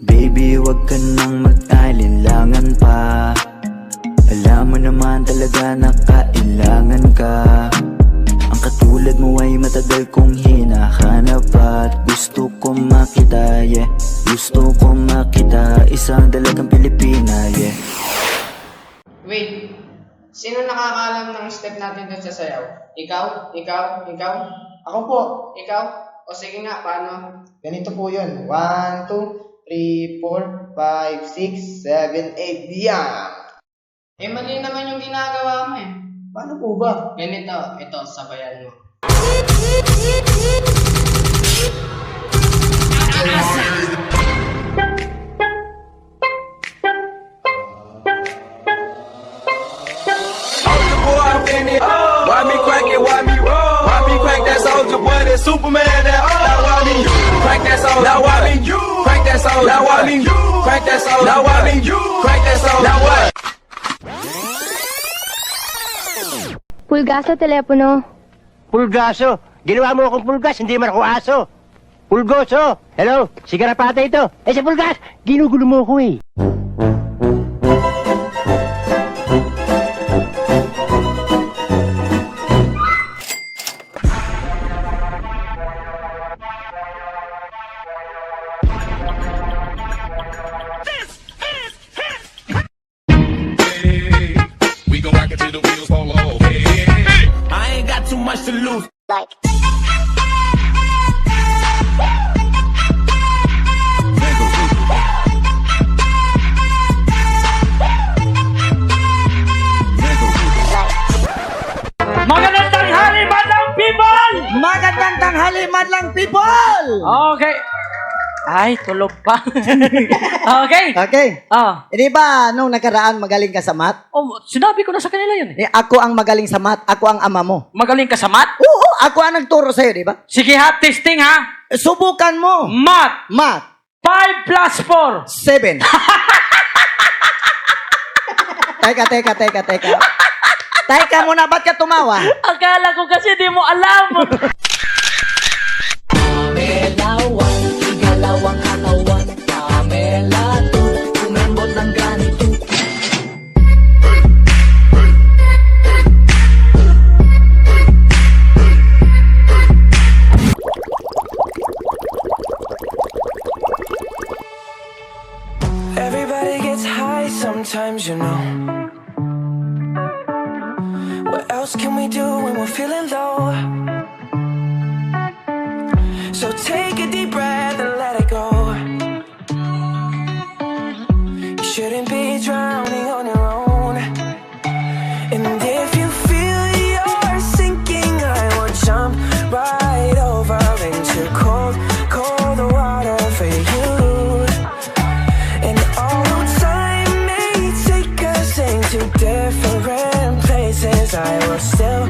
Baby, wag ka nang mag-alinlangan pa. Alam mo naman talaga na kailangan ka. Ang katulad mo ay matagal kong hinahanap at gusto ko makita, yeah. Gusto ko makita isang dalagang Pilipina, yeah. Wait, sino nakakaalam ng step natin dun sa sayaw? Ikaw? Ikaw? Ikaw? Ako po. Ikaw? O sige nga, paano? Ganito po yun. 1, 2, 3, 4, 5, 6, 7, 8. Yan! Eh, mali naman yung ginagawa mo eh. Paano po ba? Ganito, ito, sabayan mo. Why me crack it, why me roll? Why me crack that soldier boy, that Superman, that now why me you crack that soldier? Now why me you crack that soldier? Now why me you crack that soldier? Now why me you crack that soldier? Now what? Pulgaso telepono. Pulgaso? Ginawa mo akong pulgas, hindi man ako aso. Pulgoso! Hello? Si Garapata ito. Eh si Pulgas, ginugulo mo ako eh. We gon' rock it till the wheels fall off. Hey. I ain't got too much to lose. Like. Magandang tanghali, madlang people! Magandang tanghali, madlang people! Okay. Ay, tulog pa. Okay. Okay. Ah. Hindi ba, nung nakaraan magaling ka sa math? Oh, sinabi ko na sa kanila yun eh. Ako ang magaling sa math, ako ang ama mo. Magaling ka sa math? Oo, ako ang nagturo sa'yo, di ba? Sige ha, testing ha. Subukan mo. Math. Math. 5 plus 4. 7. Teka. Teka muna, ba't ka tumawa? Akala ko kasi di mo alam. Igalawang katawan, Pamela to, kumembot ng ganito. Everybody gets high sometimes, you know. What else can we do when we're feeling low? So take a deep breath and let it go. You shouldn't be drowning on your own. And if you feel you're sinking, I will jump right over into cold, cold water for you. And although time may take us into different places, I will still